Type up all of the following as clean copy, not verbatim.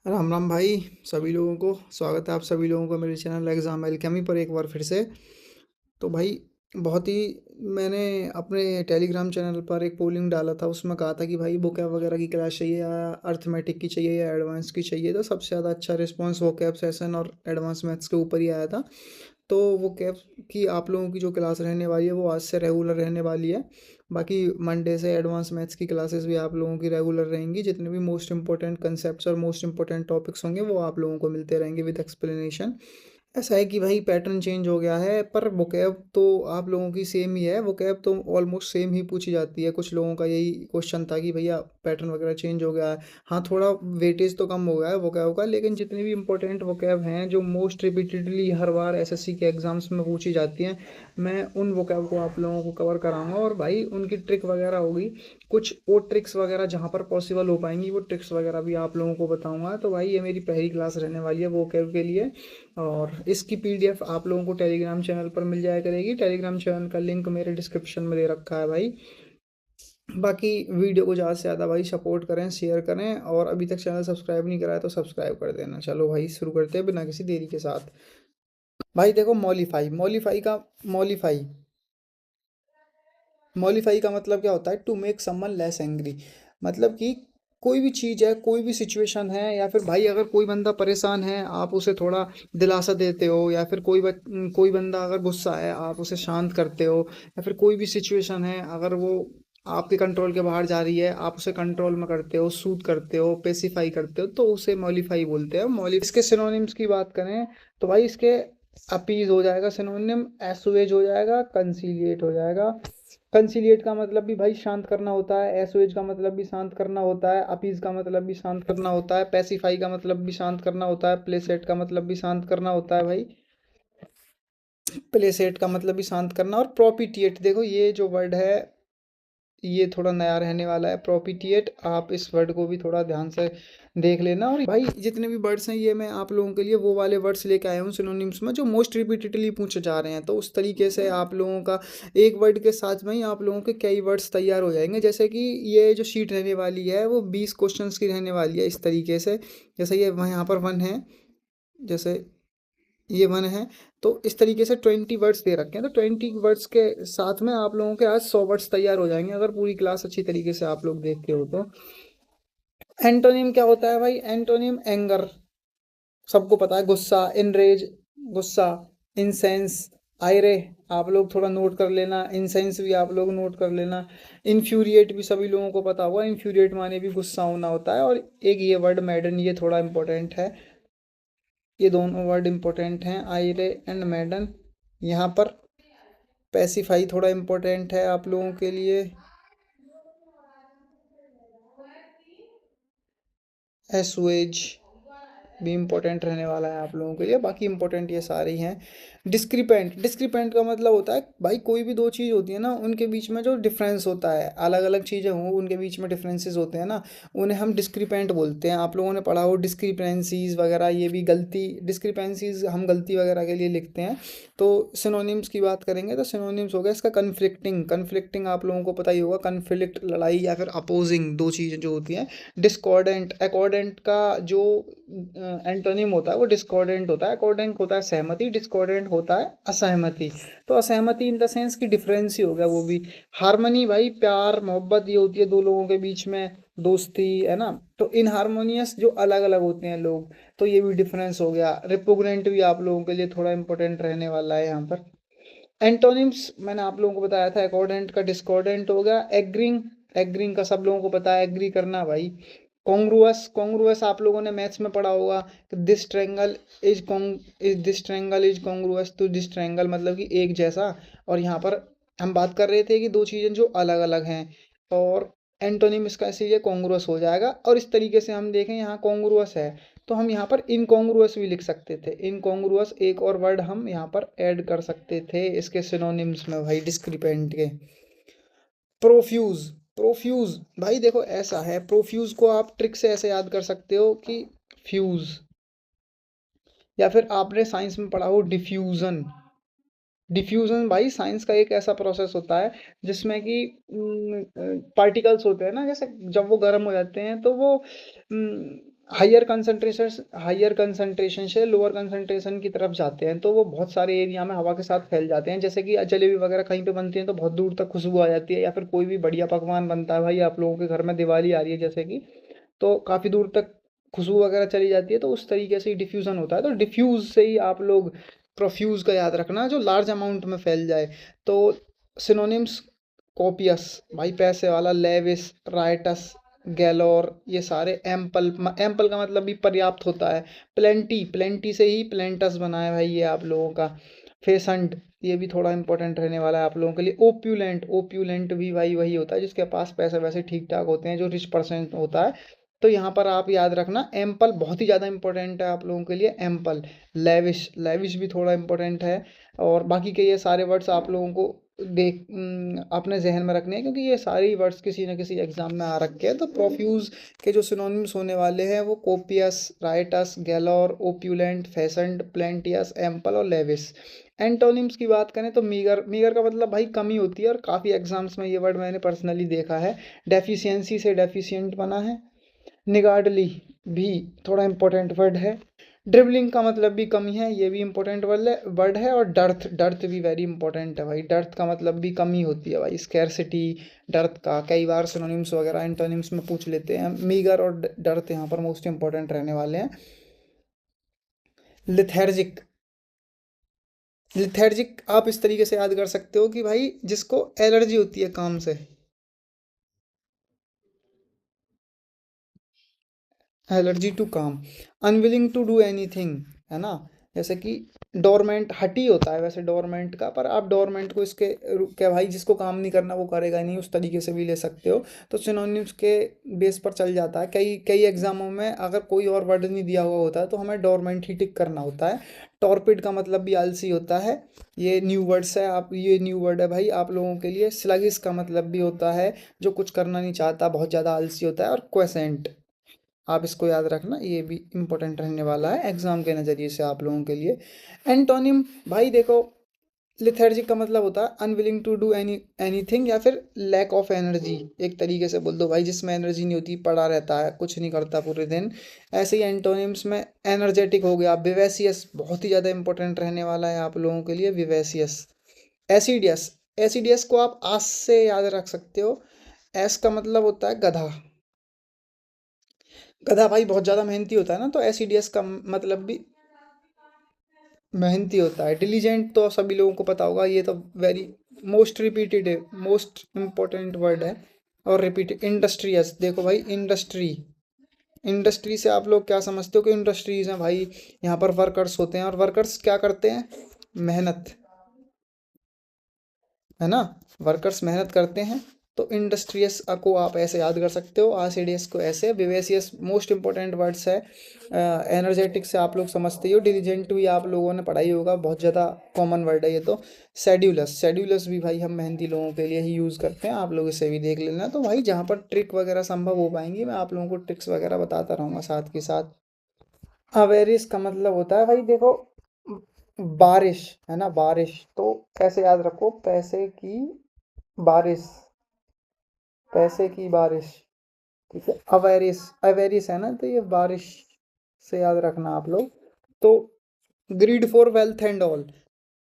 राम राम भाई। सभी लोगों को स्वागत है आप सभी लोगों का मेरे चैनल एग्ज़ाम एल्केमी पर एक बार फिर से। तो भाई बहुत ही मैंने अपने टेलीग्राम चैनल पर एक पोलिंग डाला था, उसमें कहा था कि भाई वोकैब वगैरह की क्लास चाहिए या अर्थमेटिक की चाहिए या एडवांस की चाहिए। तो सबसे ज़्यादा अच्छा रिस्पांस वोकैब सेशन और एडवांस मैथ्स के ऊपर ही आया था। तो वो कैब की आप लोगों की जो क्लास रहने वाली है वो आज से रेगुलर रहने वाली है। बाकी मंडे से एडवांस मैथ्स की क्लासेस भी आप लोगों की रेगुलर रहेंगी। जितने भी मोस्ट इंपॉर्टेंट कंसेप्ट्स और मोस्ट इंपॉर्टेंट टॉपिक्स होंगे वो आप लोगों को मिलते रहेंगे विद एक्सप्लेनेशन। ऐसा है कि भाई पैटर्न चेंज हो गया है, पर वोकैब तो आप लोगों की सेम ही है। वोकैब तो ऑलमोस्ट सेम ही पूछी जाती है। कुछ लोगों का यही क्वेश्चन था कि भैया पैटर्न वगैरह चेंज हो गया है। हाँ, थोड़ा वेटेज तो कम हो गया है वोकैब का, लेकिन जितनी भी इंपॉर्टेंट वोकैब हैं जो मोस्ट रिपीटेडली हर बार एसएससी के एग्जाम्स में पूछी जाती हैं, मैं उन वोकैब को आप लोगों को कवर कराऊंगा। और भाई उनकी ट्रिक वगैरह होगी, कुछ और ट्रिक्स वगैरह जहाँ पर पॉसिबल हो पाएंगी वो ट्रिक्स वगैरह भी आप लोगों को बताऊंगा। तो भाई ये मेरी पहली क्लास रहने वाली है वोकैब के लिए, और इसकी पीडीएफ आप लोगों को टेलीग्राम चैनल पर मिल जाया करेगी। टेलीग्राम चैनल का लिंक मेरे डिस्क्रिप्शन में दे रखा है भाई। बाकी वीडियो को ज़्यादा से ज़्यादा भाई सपोर्ट करें, शेयर करें, और अभी तक चैनल सब्सक्राइब नहीं करा है तो सब्सक्राइब कर देना। चलो भाई शुरू करते हैं बिना किसी देरी के साथ। भाई देखो, मॉलिफाई मॉलिफाई का मतलब क्या होता है? To make someone less angry. मतलब कि कोई भी चीज़ है, कोई भी सिचुएशन है, या फिर भाई अगर कोई बंदा परेशान है आप उसे थोड़ा दिलासा देते हो, या फिर कोई बंदा अगर गुस्सा है आप उसे शांत करते हो, या फिर कोई भी सिचुएशन है अगर वो आपके कंट्रोल के बाहर जा रही है आप उसे कंट्रोल में करते हो, सूद करते हो, पेसिफाई करते हो, तो उसे मॉलिफाई बोलते हैं। मॉलि इसके सिनोनिम्स की बात करें तो भाई इसके अपीज हो जाएगा सिनोनिम, एसुएज हो जाएगा, कंसीलिएट हो जाएगा। कंसिलिएट का मतलब भी भाई शांत करना होता है, एसओएच का मतलब भी शांत करना होता है, अपीज का मतलब भी शांत करना होता है, पैसिफाई का मतलब भी शांत करना होता है, प्लेसेट का मतलब भी शांत करना होता है भाई। प्लेसेट का मतलब भी शांत करना। और प्रोपिटिएट, देखो ये जो वर्ड है ये थोड़ा नया रहने वाला है, प्रोपिटिएट। आप इस वर्ड को भी थोड़ा ध्यान से देख लेना। और भाई जितने भी वर्ड्स हैं ये मैं आप लोगों के लिए वो वाले वर्ड्स लेके आया हूँ सिनोनिम्स में जो मोस्ट रिपीटेडली पूछे जा रहे हैं। तो उस तरीके से आप लोगों का एक वर्ड के साथ में ही आप लोगों के कई वर्ड्स तैयार हो जाएंगे। जैसे कि ये जो शीट रहने वाली है वो 20 क्वेश्चंस की रहने वाली है इस तरीके से। जैसे ये वहाँ यहाँ पर वन है, जैसे ये वन है, तो इस तरीके से 20 वर्ड्स दे रखे हैं। तो 20 वर्ड्स के साथ में आप लोगों के आज 100 वर्ड्स तैयार हो जाएंगे अगर पूरी क्लास अच्छी तरीके से आप लोग देखते हो तो। एंटोनिम क्या होता है भाई? एंटोनिम एंगर, सबको पता है। गुस्सा, इनरेज, गुस्सा। इंसेंस, आयरे, आप लोग थोड़ा नोट कर लेना। इंसेंस भी आप लोग नोट कर लेना। इन्फ्यूरिएट भी सभी लोगों को पता होगा, इन्फ्यूरिएट माने भी गुस्सा होना होता है। और एक ये वर्ड मैडन, ये थोड़ा इंपॉर्टेंट है। ये दोनों वर्ड इंपॉर्टेंट हैं, आयरे एंड मैडन। यहाँ पर पैसिफाई थोड़ा इम्पोर्टेंट है आप लोगों के लिए। एसुएज भी इम्पोर्टेंट रहने वाला है आप लोगों के लिए। बाकी इम्पोर्टेंट ये सारे ही हैं। डिस्क्रिपेंट, डिस्क्रिपेंट का मतलब होता है भाई कोई भी दो चीज़ होती है ना उनके बीच में जो डिफरेंस होता है, अलग अलग चीज़ें हों उनके बीच में डिफरेंसेस होते हैं ना, उन्हें हम डिस्क्रिपेंट बोलते हैं। आप लोगों ने पढ़ा हो डिस्क्रिपेंसीज वगैरह, ये भी गलती, डिस्क्रिपेंसीज हम गलती वगैरह के लिए लिखते हैं। तो सिनोनिम्स की बात करेंगे तो सिनोनिम्स हो गया इसका कन्फ्लिक्टिंग। कन्फ्लिक्टिंग आप लोगों को पता ही होगा, कन्फ्लिक्ट लड़ाई या फिर अपोजिंग दो चीज़ें जो होती हैं। डिस्कॉर्डेंट, अकॉर्डेंट का जो एंटोनिम होता है वो डिस्कॉर्डेंट होता है। अकॉर्डेंट होता है सहमति, डिस्कॉर्डेंट होता है असहमति। तो असहमति इन द सेंस की डिफरेंस ही हो गया वो भी। हारमनी भाई प्यार मोहब्बत ये होती है दो लोगों के बीच में, दोस्ती है ना। तो इनहार्मोनियस जो अलग अलग होते हैं लोग, तो ये भी डिफरेंस हो गया। रिपुग्नेंट भी आप लोगों के लिए थोड़ा इंपॉर्टेंट रहने वाला है यहाँ पर। एंटोनिम्स मैंने आप लोगों को बताया था, अकॉर्डेंट का डिस्कॉर्डेंट हो गया। एग्रींग, एग्रींग का सब लोगों को पता है, एग्री करना भाई। कॉन्ग्रुअस, कॉन्ग्रुअस आप लोगों ने मैथ्स में पढ़ा होगा कि this triangle is this triangle is congruous to this triangle, मतलब कि एक जैसा। और यहाँ पर हम बात कर रहे थे कि दो चीज़ें जो अलग अलग हैं, और एंटोनिम इसका ऐसे ये कॉन्ग्रुअस हो जाएगा। और इस तरीके से हम देखें यहाँ कॉन्ग्रुअस है तो हम यहाँ पर इनकॉन्ग्रुअस भी लिख सकते थे। इनकॉन्ग्रुअस एक और वर्ड हम यहाँ पर ऐड कर सकते थे इसके सिनोनिम्स में भाई डिस्क्रिपेंट के। प्रोफ्यूज, प्रोफ्यूज भाई देखो ऐसा है, प्रोफ्यूज को आप ट्रिक से ऐसे याद कर सकते हो कि फ्यूज, या फिर आपने साइंस में पढ़ा हो डिफ्यूजन। डिफ्यूजन भाई साइंस का एक ऐसा प्रोसेस होता है जिसमें कि पार्टिकल्स होते हैं ना, जैसे जब वो गर्म हो जाते हैं तो वो हायर कंसंट्रेशन से लोअर कंसंट्रेशन की तरफ जाते हैं, तो वो बहुत सारे एरिया में हवा के साथ फैल जाते हैं। जैसे कि जलेबी वगैरह कहीं पे बनती है तो बहुत दूर तक खुशबू आ जाती है, या फिर कोई भी बढ़िया पकवान बनता है भाई, आप लोगों के घर में दिवाली आ रही है जैसे कि, तो काफ़ी दूर तक खुशबू वगैरह चली जाती है, तो उस तरीके से ही डिफ्यूज़न होता है। तो डिफ्यूज़ से ही आप लोग प्रोफ्यूज़ का याद रखना, जो लार्ज अमाउंट में फैल जाए। तो सिनोनिम्स, कॉपियस भाई पैसे वाला, लेविस, राइटस, गैलोर, ये सारे। एम्पल, एम्पल का मतलब भी पर्याप्त होता है। प्लेंटी, प्लेंटी से ही प्लेंटस बना है भाई ये आप लोगों का। फेसंट, ये भी थोड़ा इंपॉर्टेंट रहने वाला है आप लोगों के लिए। ओप्यूलेंट, ओप्यूलेंट भी भाई वही होता है जिसके पास पैसे वैसे ठीक ठाक होते हैं, जो रिच पर्सन होता है। तो यहाँ पर आप याद रखना, एम्पल बहुत ही ज़्यादा इंपॉर्टेंट है आप लोगों के लिए, एम्पल। लेविश, लेविश भी थोड़ा इंपॉर्टेंट है। और बाकी के ये सारे वर्ड्स आप लोगों को अपने जहन में रखने हैं, क्योंकि ये सारे वर्ड्स किसी न किसी एग्जाम में आ रखे हैं। तो प्रोफ्यूज के जो सिनोनिम्स होने वाले हैं वो कोपियस, राइटस, गैलोर, ओप्यूलेंट, फेसेंट, प्लेंटियस, एम्पल और लेविस। एंटोनिम्स की बात करें तो मीगर, मीगर का मतलब भाई कमी होती है, और काफ़ी एग्जाम्स में ये वर्ड मैंने पर्सनली देखा है। डेफिशिएंसी से डेफिशिएंट बना है। निगार्डली भी थोड़ा इंपॉर्टेंट वर्ड है। ड्रिबलिंग का मतलब भी कमी है, ये भी इंपॉर्टेंट वर्ड है। और डर्थ, डर्थ भी वेरी इंपॉर्टेंट है भाई, डर्थ का मतलब भी कमी होती है भाई, स्कैरसिटी। डर्थ का कई बार सिनोनिम्स वगैरह एंटोनिम्स में पूछ लेते हैं। मीगर और डर्थ यहाँ पर मोस्ट इंपॉर्टेंट रहने वाले हैं। लिथेर्जिक, लिथेर्जिक आप इस तरीके से याद कर सकते हो कि भाई जिसको एलर्जी होती है काम से, एलर्जी टू काम। अनविलिंग टू डू एनीथिंग, है ना। जैसे कि डोरमेंट, हटी होता है वैसे डोरमेंट का, पर आप डोरमेंट को इसके क्या भाई, जिसको काम नहीं करना वो करेगा नहीं, उस तरीके से भी ले सकते हो। तो सिनोनिम्स के बेस पर चल जाता है। कई कई एग्जामों में अगर कोई और वर्ड नहीं दिया हुआ होता है तो हमें डोरमेंट ही टिक करना होता है। टॉर्पिड का मतलब भी आलसी होता है। ये न्यू वर्ड्स है, आप ये न्यू वर्ड है भाई आप लोगों के लिए। स्लगिश का मतलब भी होता है जो कुछ करना नहीं चाहता, बहुत ज़्यादा आलसी होता है। और क्वेसेंट, आप इसको याद रखना, ये भी इम्पोर्टेंट रहने वाला है एग्जाम के नज़रिए से आप लोगों के लिए। एंटोनिम भाई देखो, लिथर्जिक का मतलब होता है अनविलिंग टू डू एनीथिंग, या फिर लैक ऑफ एनर्जी। एक तरीके से बोल दो भाई, जिसमें एनर्जी नहीं होती, पड़ा रहता है, कुछ नहीं करता पूरे दिन। ऐसे ही एंटोनिम्स में एनर्जेटिक हो गया। विवेसियस बहुत ही ज़्यादा इंपॉर्टेंट रहने वाला है आप लोगों के लिए, विवेसियस। एसिडियस, एसिडियस को आप आस से याद रख सकते हो। एस का मतलब होता है गधा। गधा भाई बहुत ज़्यादा मेहनती होता है ना, तो एसिडियस का मतलब भी मेहनती होता है। डिलीजेंट तो सभी लोगों को पता होगा, ये तो वेरी मोस्ट रिपीटेड है, मोस्ट इम्पोर्टेंट वर्ड है। और रिपीटेड। इंडस्ट्रियस, देखो भाई इंडस्ट्री, इंडस्ट्री से आप लोग क्या समझते हो कि इंडस्ट्रीज हैं भाई, यहाँ पर वर्कर्स होते हैं, और वर्कर्स क्या करते हैं, मेहनत, है ना। वर्कर्स मेहनत करते हैं। तो इंडस्ट्रियस को आप ऐसे याद कर सकते हो, आसिडियस को ऐसे। विवेसियस मोस्ट इंपॉर्टेंट वर्ड्स है। एनर्जेटिक से आप लोग समझते ही हो। डिलीजेंट भी आप लोगों ने पढ़ा ही होगा, बहुत ज़्यादा कॉमन वर्ड है ये तो। शेड्यूलस, शेड्यूलस भी भाई हम मेहनती लोगों के लिए ही यूज़ करते हैं, आप लोग इसे भी देख लेना। तो भाई जहाँ पर ट्रिक वगैरह संभव हो पाएंगी, मैं आप लोगों को ट्रिक्स वगैरह बताता रहूँगा साथ के साथ। अवेरिस का मतलब होता है भाई देखो, बारिश, है ना, बारिश। तो कैसे याद रखो, पैसे की बारिश, पैसे की बारिश। ठीक है, अवेरिस, अवेरिस है ना, तो ये बारिश से याद रखना आप लोग। तो greed for wealth and all,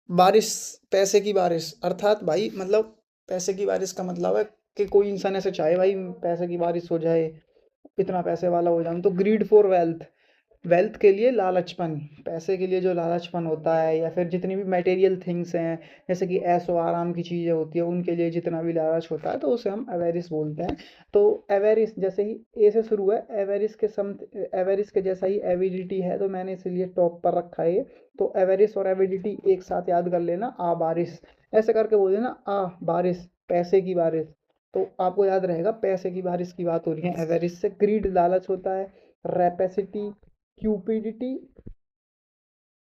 बारिश, पैसे की बारिश, अर्थात भाई मतलब पैसे की बारिश का मतलब है कि कोई इंसान ऐसे चाहे भाई पैसे की बारिश हो जाए, इतना पैसे वाला हो जाऊं। तो ग्रीड फॉर वेल्थ, वेल्थ के लिए लालचपन, पैसे के लिए जो लालचपन होता है, या फिर जितनी भी मटेरियल थिंग्स हैं, जैसे कि ऐशो आराम की चीज़ें होती है, उनके लिए जितना भी लालच होता है, तो उसे हम एवेरिस बोलते हैं। तो एवेरिस जैसे ही ए से शुरू है, एवेरिस के सम, एवेरिस के जैसा ही एविडिटी है, तो मैंने इसलिए टॉप पर रखा है ये। तो एवेरिस और एविडिटी एक साथ याद कर लेना, आ बारिश, ऐसे करके बोल देना, आ बारिश, पैसे की बारिश। तो आपको याद रहेगा पैसे की बारिश की बात हो रही है एवेरिस से। ग्रीड लालच होता है। रेपेसिटी, क्यूपिडिटी,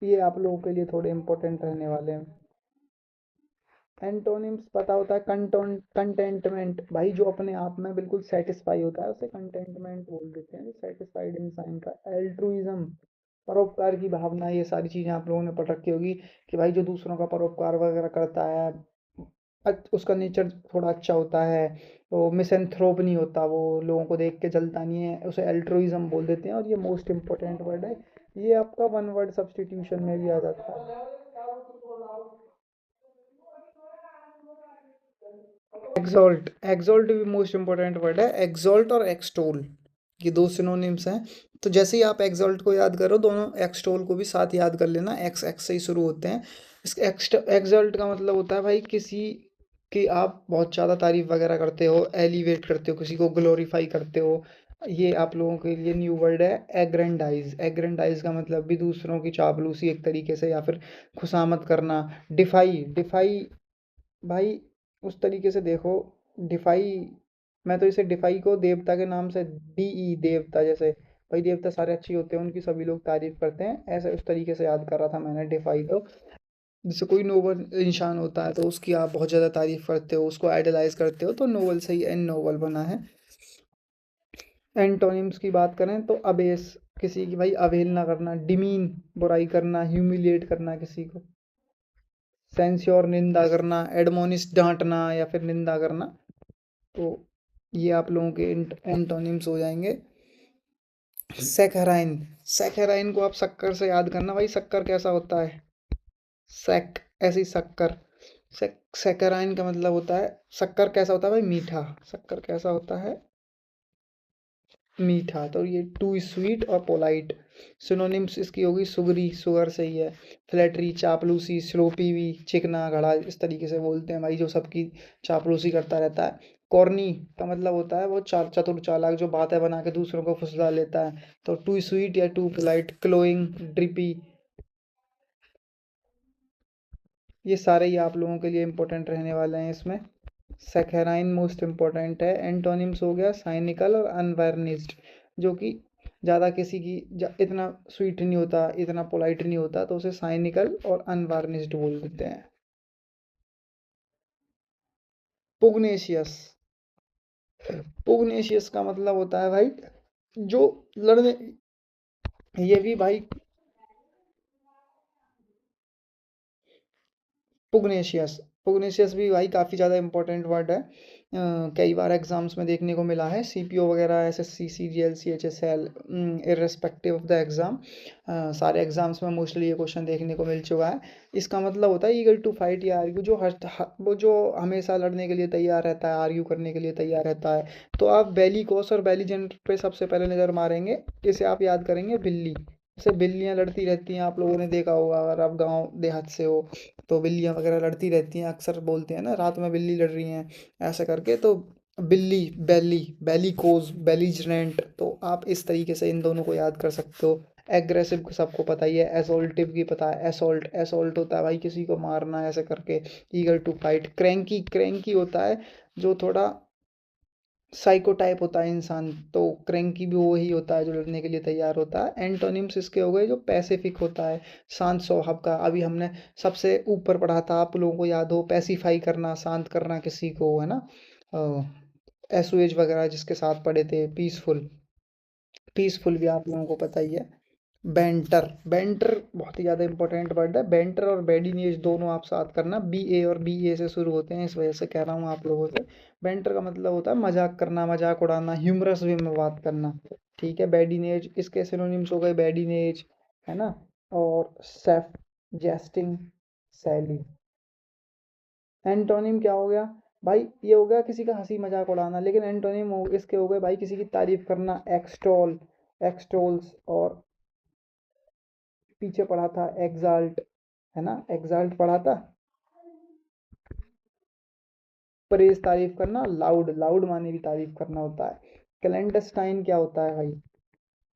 ये आप लोगों के लिए थोड़े इंपॉर्टेंट रहने वाले हैं। एंटोनिम्स पता होता है, कंटेंटमेंट भाई, जो अपने आप में बिल्कुल सेटिस्फाई होता है उसे कंटेंटमेंट बोल देते हैं, सेटिस्फाइड इंसान का। एल्ट्रुइज्म, परोपकार की भावना, ये सारी चीज़ें आप लोगों ने पढ़ रखी होगी कि भाई जो दूसरों का परोपकार वगैरह करता है, उसका नेचर थोड़ा अच्छा होता है, तो मिसएंथ्रोप नहीं होता, वो लोगों को देख के जलता नहीं है, उसे एल्ट्रुइज्म बोल देते हैं। और ये मोस्ट इम्पोर्टेंट वर्ड है, ये आपका वन वर्ड सब्स्टिट्यूशन में भी आ जाता है। एक्सॉल्ट, एक्सॉल्ट भी मोस्ट इंपॉर्टेंट वर्ड है। एक्सॉल्ट और एक्सटोल, ये दो सिनोनिम्स हैं। तो जैसे ही आप एक्सॉल्ट को याद करो, दोनों एक्सटोल को भी साथ याद कर लेना, एक्स एक्स से ही शुरू होते हैं। इस एक्सॉल्ट का मतलब होता है भाई किसी की आप बहुत ज़्यादा तारीफ वगैरह करते हो, एलिवेट करते हो, किसी को ग्लोरीफाई करते हो। ये आप लोगों के लिए न्यू वर्ड है, एग्रेंडाइज। एग्रेंडाइज का मतलब भी दूसरों की चापलूसी एक तरीके से, या फिर खुशामद करना। डिफाई, डिफाई भाई उस तरीके से देखो, डिफाई, मैं तो इसे डिफाई को देवता के नाम से, डीई देवता, जैसे भाई देवता सारे अच्छे होते हैं, उनकी सभी लोग तारीफ करते हैं, ऐसे उस तरीके से याद कर रहा था मैंने डिफाई को। जैसे कोई नोबल इंसान होता है तो उसकी आप बहुत ज़्यादा तारीफ करते हो, उसको आइडलाइज करते हो, तो नोबल से ही एन नोबल बना है। एंटोनिम्स की बात करें तो अबेस, किसी की भाई अवहेलना करना, डिमीन बुराई करना, ह्यूमिलिएट करना किसी को। सेंस्योर निंदा करना, एडमोनिश डांटना या फिर निंदा करना। तो ये आप लोगों के एंटोनिम्स हो जाएंगे। सैकराइन, सैकराइन को आप शक्कर से याद करना भाई, शक्कर कैसा होता है, सैक, ऐसी शक्कर। सैकराइन का मतलब होता है, शक्कर कैसा होता है भाई, मीठा। शक्कर कैसा होता है, मीठा। तो ये टू स्वीट और पोलाइट, सिनोनिम्स इसकी होगी सुगरी, सुगर से ही है। फ्लैटरी, चापलूसी, स्लोपी भी, चिकना, घड़ा, इस तरीके से बोलते हैं भाई जो सबकी चापलूसी करता रहता है। कॉर्नी का मतलब होता है वो चार चतुर चालाक, जो बातें बना के दूसरों को फुसला लेता है। तो टू स्वीट या टू पोलाइट, क्लोइंग, ड्रिपी, ये सारे ही आप लोगों के लिए इंपॉर्टेंट रहने वाले हैं इसमें। सैकराइन मोस्ट इम्पोर्टेंट है। एंटोनिम्स हो गया साइनिकल और अनवार्निश्ड, जो कि ज़्यादा किसी की इतना स्वीट नहीं होता, इतना पोलाइट नहीं होता, तो उसे साइनिकल और अनवार्निश्ड बोल देते हैं। पुगनेशियस, पुगनेशियस का मतलब होता है भाई जो लड़ने, ये भी भाई पुगनेशियस, पुगनेशियस भी भाई काफ़ी ज़्यादा इंपॉर्टेंट वर्ड है। कई बार एग्जाम्स में देखने को मिला है, सीपीओ वगैरह, SSC, CGL, CHSL, irrespective of the exam, सारे एग्जाम्स में मोस्टली ये क्वेश्चन देखने को मिल चुका है। इसका मतलब होता है ईगर टू फाइट या आर्ग्यू, जो वो जो हमेशा लड़ने के लिए तैयार रहता है, आर्ग्यू करने के लिए तैयार रहता है। तो आप बेलिकोस और बेलिजेंट पे सबसे पहले नज़र मारेंगे, इसे आप याद करेंगे बिल्ली। जैसे बिल्लियाँ लड़ती रहती हैं, आप लोगों ने देखा होगा अगर आप गांव देहात से हो, तो बिल्लियाँ वगैरह लड़ती रहती हैं, अक्सर बोलते हैं ना रात में बिल्ली लड़ रही हैं, ऐसा करके। तो बिल्ली, बेली, बेलिकोज, बेलिजरेंट, तो आप इस तरीके से इन दोनों को याद कर सकते हो। एग्रेसिव को सबको पता ही है, एसोल्टिव की पता है, एसोल्ट, एसोल्ट होता है भाई किसी को मारना ऐसे करके। Eager to fight, cranky, cranky होता है जो थोड़ा साइको टाइप होता है इंसान, तो क्रैंकी भी वही होता है जो लड़ने के लिए तैयार होता है। एंटोनिम्स इसके हो गए, जो पैसिफिक होता है, शांत स्वभाव का। अभी हमने सबसे ऊपर पढ़ा था, आप लोगों को याद हो, पैसिफाई करना, शांत करना किसी को, है ना। एसुएज वगैरह जिसके साथ पढ़े थे, पीसफुल, पीसफुल भी आप लोगों को पता ही है। बेंटर, बेंटर बहुत ही ज़्यादा इंपॉर्टेंट वर्ड है। बेंटर और बेडिनेज दोनों आप साथ करना, बी ए और बी ए से शुरू होते हैं, इस वजह से कह रहा हूँ आप लोगों से। बेंटर का मतलब होता है मजाक करना, मजाक उड़ाना, ह्यूमरस वे में बात करना। ठीक है, बेडिनेज, इसके सिनोनिम्स हो गए बेडिनेज, है ना, और सेफ, जेस्टिंग, सैली। एंटोनिम क्या हो गया भाई, ये हो गया किसी का हंसी मजाक उड़ाना, लेकिन एंटोनिम हो इसके हो गए भाई किसी की तारीफ करना, एक्सटॉल, एक्सटोल्स, और पीछे पढ़ा था एग्जाल्ट, है ना, एग्जाल्ट पढ़ा था। प्रेज, तारीफ करना, लाउड, लाउड माने भी तारीफ करना होता है। क्लैंडस्टाइन क्या होता है भाई,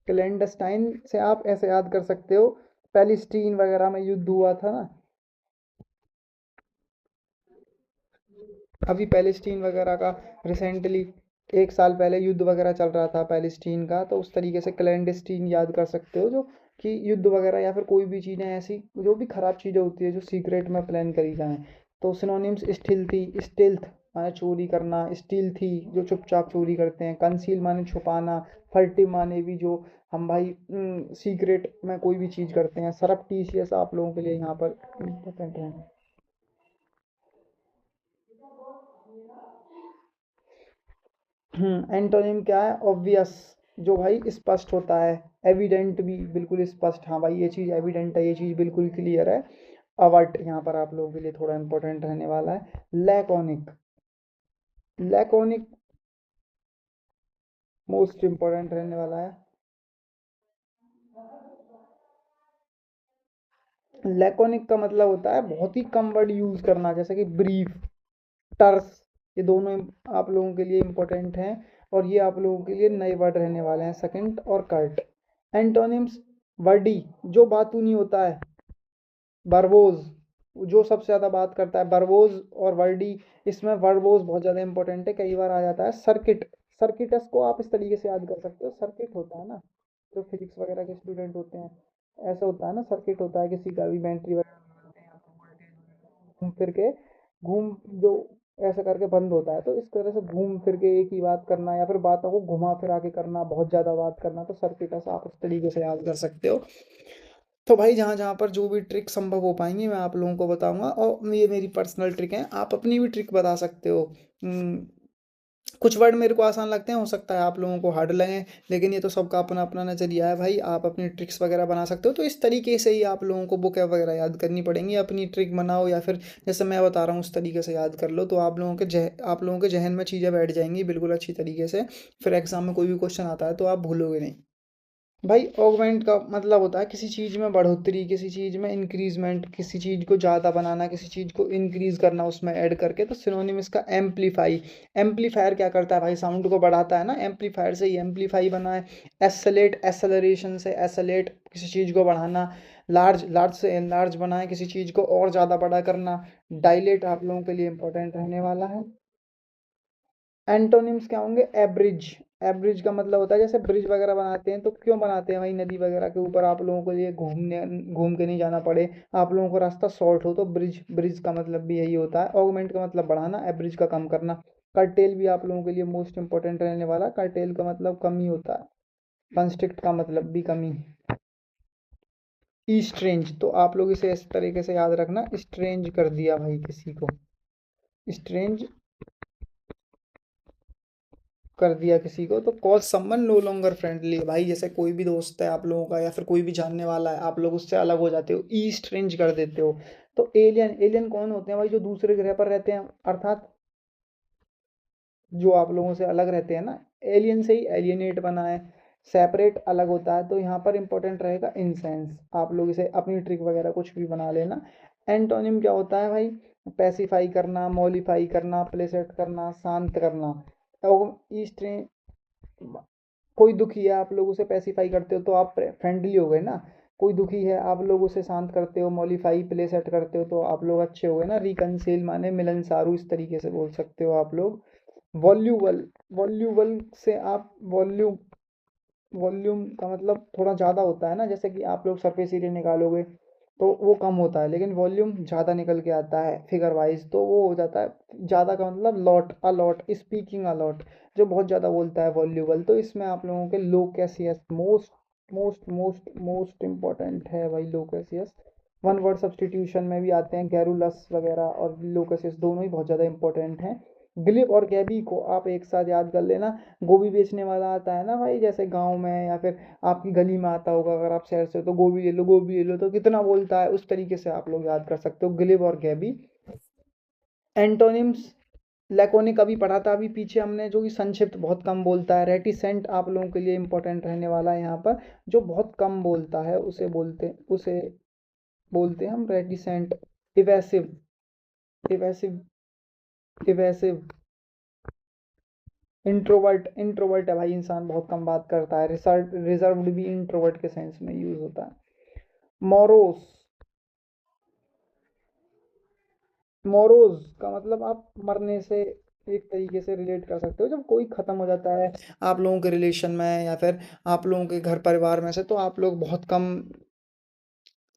क्लैंडस्टाइन से आप ऐसे याद कर सकते हो, पैलेस्टीन वगैरह में युद्ध हुआ था ना, अभी पैलेस्टीन वगैरह का रिसेंटली 1 साल पहले युद्ध वगैरह चल रहा था पैलेस्टीन का, तो उस तरीके से क्लैंडस्टीन याद कर सकते हो, जो कि युद्ध वगैरह या फिर कोई भी चीज़ें ऐसी जो भी खराब चीज़ें होती है जो सीक्रेट में प्लान करी जाएं। तो सिनोनिम्स स्टिल थी, स्टिल्थ माने चोरी करना, स्टील थी जो चुपचाप चोरी करते हैं, कंसील माने छुपाना, फर्टिव माने भी जो हम भाई सीक्रेट में कोई भी चीज़ करते हैं। सरप्टीशियस आप लोगों के लिए यहाँ पर इम्पोर्टेंट है। एंटोनिम क्या है? ऑब्वियस, जो भाई स्पष्ट होता है। एविडेंट भी बिल्कुल स्पष्ट, हाँ भाई ये चीज़ एविडेंट है, ये चीज़ बिल्कुल क्लियर है। अवर्ट यहाँ पर आप लोगों के लिए थोड़ा इंपॉर्टेंट रहने वाला है। लैकोनिक, लैकोनिक मोस्ट इंपॉर्टेंट रहने वाला है। लैकोनिक का मतलब होता है बहुत ही कम वर्ड यूज करना, जैसे कि ब्रीफ, टर्स, ये दोनों आप लोगों के लिए इंपॉर्टेंट हैं। और ये आप लोगों के लिए नए वर्ड रहने वाले हैं, सेकंड और कर्ट। एंटोनिम्स, वर्डी, जो बातू नहीं होता है, बरबोज, जो सबसे ज़्यादा बात करता है, बरबोज और वर्डी। इसमें वर्बोज बहुत ज़्यादा इंपॉर्टेंट है, कई बार आ जाता है। सर्किट, सर्किटस को आप इस तरीके से याद कर सकते हो, सर्किट होता है ना, जो फिजिक्स वगैरह के स्टूडेंट होते हैं, ऐसा होता है ना, सर्किट होता है किसी का भी, बैटरी वगैरह लगाते हैं या तो वोल्टेज घूम फिर के, घूम जो ऐसा करके बंद होता है, तो इस तरह से घूम फिर के एक ही बात करना या फिर बातों को घुमा फिरा के करना, बहुत ज़्यादा बात करना, तो सर्किटस आप उस तरीके से याद कर सकते हो। तो भाई जहाँ जहाँ पर जो भी ट्रिक संभव हो पाएंगी मैं आप लोगों को बताऊंगा, और ये मेरी पर्सनल ट्रिक है, आप अपनी भी ट्रिक बता सकते हो। कुछ वर्ड मेरे को आसान लगते हैं, हो सकता है आप लोगों को हार्ड लगे, लेकिन ये तो सबका अपना अपना नज़रिया है भाई। आप अपनी ट्रिक्स वगैरह बना सकते हो, तो इस तरीके से ही आप लोगों को बुक वगैरह याद करनी पड़ेंगी। अपनी ट्रिक बनाओ या फिर जैसे मैं बता रहा हूँ उस तरीके से याद कर लो, तो आप लोगों के जहन में चीज़ें बैठ जाएंगी बिल्कुल अच्छी तरीके से। फिर एग्जाम में कोई भी क्वेश्चन आता है तो आप भूलोगे नहीं। भाई ऑगमेंट का मतलब होता है किसी चीज़ में बढ़ोतरी, किसी चीज़ में इंक्रीजमेंट, किसी चीज़ को ज़्यादा बनाना, किसी चीज़ को इंक्रीज करना उसमें ऐड करके। तो सिनोनिम इसका एम्पलीफाई। एम्पलीफायर क्या करता है भाई? साउंड को बढ़ाता है ना, एम्पलीफायर से ही एम्पलीफाई बना है। एसलेट, एसलरेशन से एसलेट, किसी चीज़ को बढ़ाना। लार्ज, लार्ज से एनलार्ज बना है, किसी चीज़ को और ज़्यादा बड़ा करना। डायलेट आप लोगों के लिए इंपॉर्टेंट रहने वाला है। एंटोनिम्स क्या होंगे? एब्रिज, एब्रिज का मतलब होता है जैसे ब्रिज वगैरह बनाते हैं, तो क्यों बनाते हैं भाई? नदी वगैरह के ऊपर आप लोगों को ये घूम के नहीं जाना पड़े, आप लोगों को रास्ता शॉर्ट हो, तो ब्रिज, ब्रिज का मतलब भी यही होता है। ऑगमेंट का मतलब बढ़ाना, एब्रिज का कम करना। कर्टेल भी आप लोगों के लिए मोस्ट इंपॉर्टेंट रहने वाला। कर्टेल का मतलब कमी होता है। कंस्ट्रिक्ट का मतलब भी कमी। स्ट्रेंज, तो आप लोग इसे इस तरीके से याद रखना, स्ट्रेंज कर दिया भाई किसी को, स्ट्रेंज कर दिया किसी को। तो cause someone no longer friendly, भाई जैसे कोई भी दोस्त है आप लोगों का या फिर कोई भी जानने वाला है, आप लोग उससे अलग हो जाते हो, ई स्ट्रेंज कर देते हो। तो एलियन, एलियन कौन होते हैं भाई? जो दूसरे ग्रह पर रहते हैं, अर्थात जो आप लोगों से अलग रहते हैं ना। एलियन से ही एलियनेट बना है, सेपरेट अलग होता है। तो यहाँ पर इंपॉर्टेंट रहेगा इंसेंस। आप लोग इसे अपनी ट्रिक वगैरह कुछ भी बना लेना। एंटोनिम क्या होता है भाई? पैसिफाई करना, मॉलिफाई करना, प्लेसेट करना, शांत करना। और ईस्ट, कोई दुखी है आप लोग उसे पैसिफाई करते हो तो आप फ्रेंडली हो गए ना। कोई दुखी है आप लोग उसे शांत करते हो, मॉलिफाई, प्ले सेट करते हो, तो आप लोग अच्छे हो गए ना। रिकंसिल माने मिलनसारू, इस तरीके से बोल सकते हो आप लोग। वॉल्यूबल, वॉल्यूबल से आप वॉल्यूम, वॉल्यूम का मतलब थोड़ा ज़्यादा होता है ना, जैसे कि आप लोग सरफेस एरिया निकालोगे तो वो कम होता है, लेकिन वॉल्यूम ज़्यादा निकल के आता है फिगर वाइज, तो वो हो जाता है ज़्यादा का मतलब लॉट, अलॉट, स्पीकिंग अलॉट, जो बहुत ज़्यादा बोलता है, वॉल्यूबल। तो इसमें आप लोगों के लोकेसियस, most most most most important है भाई, लोकेसियस। वन वर्ड सब्सटीट्यूशन में भी आते हैं, गैरुलस वगैरह और लोकेसियस दोनों ही बहुत ज़्यादा इंपॉर्टेंट हैं। ग्लिब और गैबी को आप एक साथ याद कर लेना। गोभी बेचने वाला आता है ना भाई, जैसे गांव में या फिर आपकी गली में आता होगा, अगर आप शहर से हो, तो गोभी ले लो, गोभी ले लो, तो कितना बोलता है, उस तरीके से आप लोग याद कर सकते हो ग्लिब और गैबी। एंटोनिम्स, लैकोनिक अभी पढ़ा था अभी पीछे हमने, जो कि संक्षिप्त, बहुत कम बोलता है। रेटिसेंट आप लोगों के लिए इंपॉर्टेंट रहने वाला है यहाँ पर, जो बहुत कम बोलता है उसे बोलते हैं हम reticent. Evasive, evasive, evasive. Introvert, introvert है भाई, इंसान बहुत कम बात करता है। रिजर्व्ड भी इंट्रोवर्ट के सेंस में यूज होता है। मोरोस, मोरोज का मतलब आप मरने से एक तरीके से रिलेट कर सकते हो, जब कोई खत्म हो जाता है आप लोगों के रिलेशन में या फिर आप लोगों के घर परिवार में से, तो आप लोग बहुत कम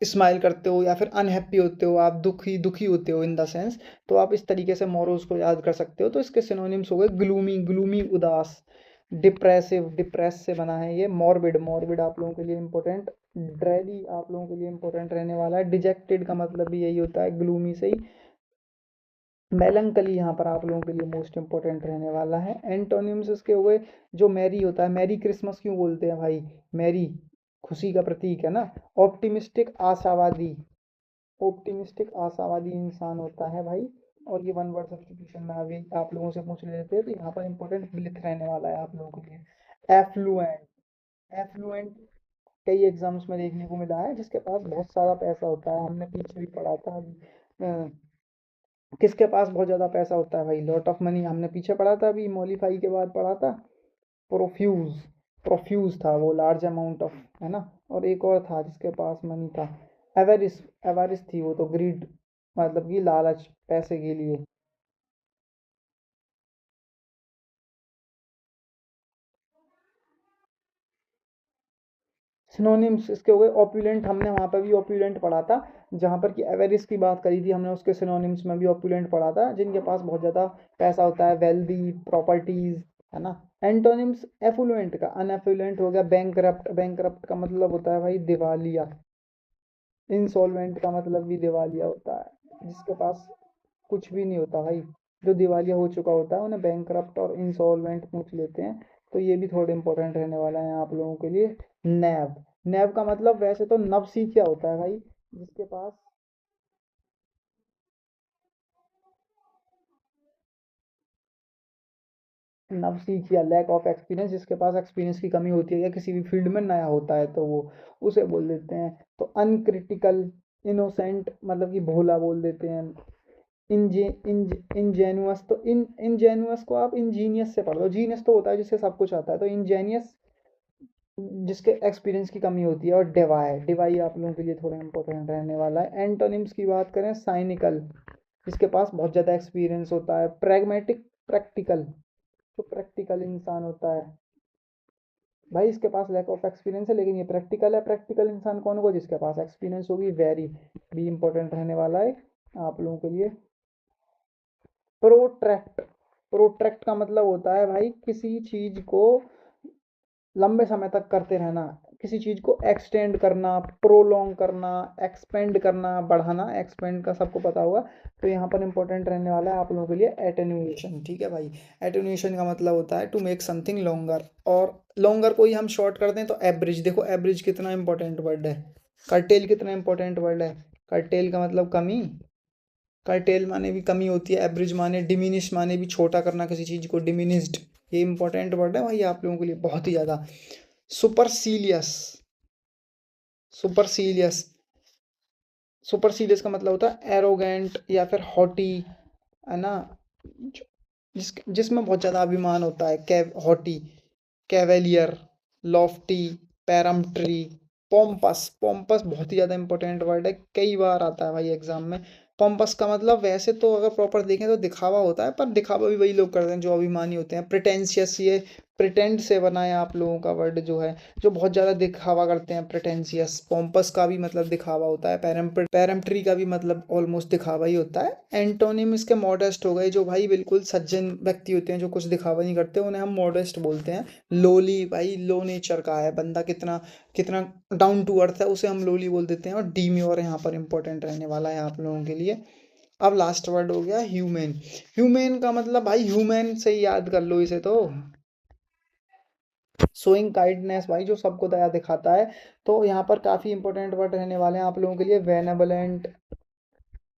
स्माइल करते हो या फिर अनहैप्पी होते हो, आप दुखी दुखी होते हो इन द सेंस। तो आप इस तरीके से मोरोज को याद कर सकते हो। तो इसके सिनोनिम्स हो गए ग्लूमी, ग्लूमी उदास। डिप्रेसिव, डिप्रेस से बना है ये। मॉर्बिड, मॉर्बिड आप लोगों के लिए इंपॉर्टेंट। ड्रेली आप लोगों के लिए इंपॉर्टेंट रहने वाला है। डिजेक्टेड का मतलब भी यही होता है, ग्लूमी से ही। मेलंकली यहाँ पर आप लोगों के लिए मोस्ट इंपॉर्टेंट रहने वाला है। एंटोनिम्स इसके हो गए, जो मैरी होता है, मैरी क्रिसमस क्यों बोलते हैं भाई, मैरी खुशी का प्रतीक है ना। ऑप्टिमिस्टिक आशावादी, ऑप्टिमिस्टिक आशावादी इंसान होता है भाई। और ये वन वर्ड सब्स्टिट्यूशन में अभी आप लोगों से पूछ लेते हैं, तो यहाँ पर इंपॉर्टेंट ब्लिथ रहने वाला है आप लोगों के लिए। एफ्लुएंट, एफ्लुएंट कई एग्जाम्स में देखने को मिला है, जिसके पास बहुत सारा पैसा होता है। हमने पीछे भी पढ़ा था अभी, किसके पास बहुत ज़्यादा पैसा होता है भाई, लॉट ऑफ मनी, हमने पीछे पढ़ा था अभी मॉलिफाई के बाद पढ़ा था। प्रोफ्यूज, प्रोफ्यूज था वो, लार्ज अमाउंट ऑफ, है ना। और एक और था जिसके पास मनी था, एवेरिस, एवेरिस थी वो तो ग्रीड, मतलब कि लालच पैसे के लिए। सिनोनिम्स इसके हो गए ऑप्यूलेंट, हमने वहाँ पर भी ऑप्यूलेंट पढ़ा था, जहाँ पर कि एवेरिस की बात करी थी हमने, उसके सिनोनिम्स में भी ऑप्यूलेंट पढ़ा था, जिनके पास बहुत ज़्यादा पैसा होता है, वेल्दी, प्रॉपर्टीज, है ना। एंटोनिम्स एफुलुएंट का, अनएफुलुएंट हो गया बैंकरप्ट, बैंकरप्ट का मतलब होता है भाई दिवालिया। इंसॉल्वेंट का मतलब भी दिवालिया होता है, जिसके पास कुछ भी नहीं होता भाई, जो दिवालिया हो चुका होता है उन्हें बैंकरप्ट और इंसॉल्वेंट पूछ लेते हैं। तो ये भी थोड़े इंपॉर्टेंट रहने वाला है आप लोगों के लिए। नैव, नैव का मतलब वैसे तो नवसिखिया होता है भाई, जिसके पास नवसिखिया, लैक ऑफ एक्सपीरियंस, जिसके पास एक्सपीरियंस की कमी होती है या किसी भी फील्ड में नया होता है तो वो उसे बोल देते हैं। तो अनक्रिटिकल, इनोसेंट मतलब कि भोला बोल देते हैं। इंजेनुअस, तो इंजेनुअस को आप इंजीनियस से पढ़ लो, जीनियस तो होता है जिससे सब कुछ आता है, तो इंजेनियस जिसके एक्सपीरियंस की कमी होती है। और डिवाई, डिवाई आप लोगों के लिए थोड़ा इंपॉर्टेंट रहने वाला है। एंटोनिम्स की बात करें, साइनिकल, जिसके पास बहुत ज़्यादा एक्सपीरियंस होता है। प्रैग्मेटिक, प्रैक्टिकल, जो प्रैक्टिकल इंसान होता है भाई, इसके पास लैक ऑफ एक्सपीरियंस है लेकिन ये प्रैक्टिकल है। प्रैक्टिकल इंसान कौन होगा, जिसके पास एक्सपीरियंस होगी। वेरी भी इंपॉर्टेंट रहने वाला है आप लोगों के लिए। प्रोट्रैक्ट, प्रोट्रैक्ट का मतलब होता है भाई किसी चीज को लंबे समय तक करते रहना, किसी चीज को एक्सटेंड करना, प्रोलॉन्ग करना, एक्सपेंड करना, बढ़ाना, एक्सपेंड का सबको पता होगा। तो यहाँ पर इंपॉर्टेंट रहने वाला है आप लोगों के लिए एटेन्यूएशन, ठीक है भाई। एटेन्यूएशन का मतलब होता है टू मेक समथिंग लॉन्गर, और लॉन्गर को ही हम शॉर्ट कर दें तो एवरेज। देखो एवरेज कितना इंपॉर्टेंट वर्ड है। कर्टेल कितना इंपॉर्टेंट वर्ड है। कर्टेल का मतलब कमी, कर्टेल माने भी कमी होती है, एवरेज माने डिमिनिश, माने भी छोटा करना किसी चीज़ को, डिमिनिस्ड। ये इंपॉर्टेंट वर्ड है भाई आप लोगों के लिए बहुत ही ज़्यादा। सुपरसीलियस, सुपरसीलियस, सुपरसीलियस का मतलब होता है एरोगेंट या फिर हॉटी, है ना। जिसमें बहुत ज़्यादा अभिमान होता है, कैव हॉटी, कैवेलियर, लॉफ्टी, पैरम्ट्री, पोम्पस। पोम्पस बहुत ही ज़्यादा इंपॉर्टेंट वर्ड है, कई बार आता है भाई एग्जाम में। पोम्पस का मतलब वैसे तो अगर प्रॉपर देखें तो दिखावा होता है, पर दिखावा भी वही लोग करते हैं जो अभिमानी होते हैं। प्रिटेंशियस, ये प्रिटेंड से बना है आप लोगों का वर्ड जो है, जो बहुत ज़्यादा दिखावा करते हैं, प्रिटेंशियस। पोम्पस का भी मतलब दिखावा होता है, पैरम्ट्री का भी मतलब ऑलमोस्ट दिखावा ही होता है। एंटोनिम इसके मॉडेस्ट हो गए, जो भाई बिल्कुल सज्जन व्यक्ति होते हैं, जो कुछ दिखावा नहीं करते, उन्हें हम मॉडेस्ट बोलते हैं। लोली भाई लो नेचर का है बंदा, कितना कितना डाउन टू अर्थ है, उसे हम लोली बोल देते हैं। और डीम्योर यहाँ पर इंपॉर्टेंट रहने वाला है आप लोगों के लिए। अब लास्ट वर्ड हो गया ह्यूमन। ह्यूमन का मतलब भाई ह्यूमन से ही याद कर लो इसे तो, शोइंग काइंडनेस भाई, जो सबको दया दिखाता है। तो यहाँ पर काफ़ी इंपॉर्टेंट वर्ड रहने वाले हैं आप लोगों के लिए। बेनेवलेंट,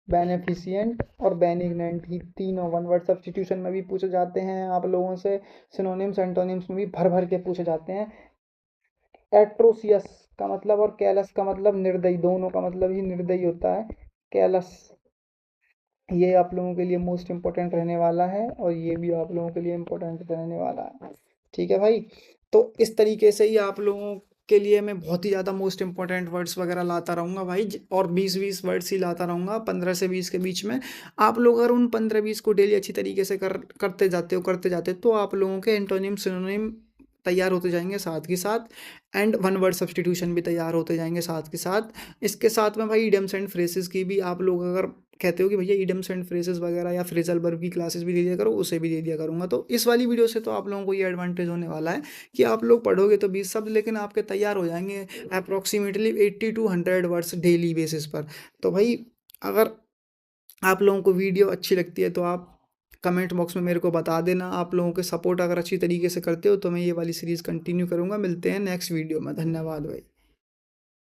बेनिफिशिएंट और बेनिग्नेंट, ही तीनों वन वर्ड सब्स्टिट्यूशन में भी पूछे जाते हैं आप लोगों से। सिनोनिम्स एंटोनिम्स में भी भर भर के पूछे जाते हैं। एट्रोसियस का मतलब और कैलस का मतलब निर्दयी, दोनों का मतलब ही निर्दयी होता है। कैलस, ये आप लोगों के लिए मोस्ट इंपॉर्टेंट रहने वाला है, और ये भी आप लोगों के लिए इंपॉर्टेंट रहने वाला है, ठीक है भाई। तो इस तरीके से ही आप लोगों के लिए मैं बहुत ही ज़्यादा मोस्ट इंपॉर्टेंट वर्ड्स वगैरह लाता रहूँगा भाई, और 20-20 वर्ड्स ही लाता रहूँगा, 15 से 20 के बीच में। आप लोग अगर उन 15-20 को डेली अच्छी तरीके से करते जाते हो, तो आप लोगों के एंटोनिम सिनोनिम तैयार होते जाएंगे साथ के साथ, एंड वन वर्ड सब्स्टिट्यूशन भी तैयार होते जाएंगे साथ के साथ। इसके साथ में भाई इडियम्स एंड फ्रेजेस की भी, आप लोग अगर कहते हो कि भैया इडियम्स एंड फ्रेजेस वगैरह या फ्रेजल वर्ब की क्लासेस भी दे दिया करो, उसे भी दे दिया करूँगा। तो इस वाली वीडियो से तो आप लोगों को ये एडवांटेज होने वाला है कि आप लोग पढ़ोगे तो 20 शब्द लेकिन आपके तैयार हो जाएंगे approximately 80 to 100 words daily basis पर। तो भाई अगर आप लोगों को वीडियो अच्छी लगती है तो आप कमेंट बॉक्स में मेरे को बता देना। आप लोगों के सपोर्ट अगर अच्छी तरीके से करते हो तो मैं ये वाली सीरीज़ कंटिन्यू करूँगा। मिलते हैं नेक्स्ट वीडियो में। धन्यवाद भाई।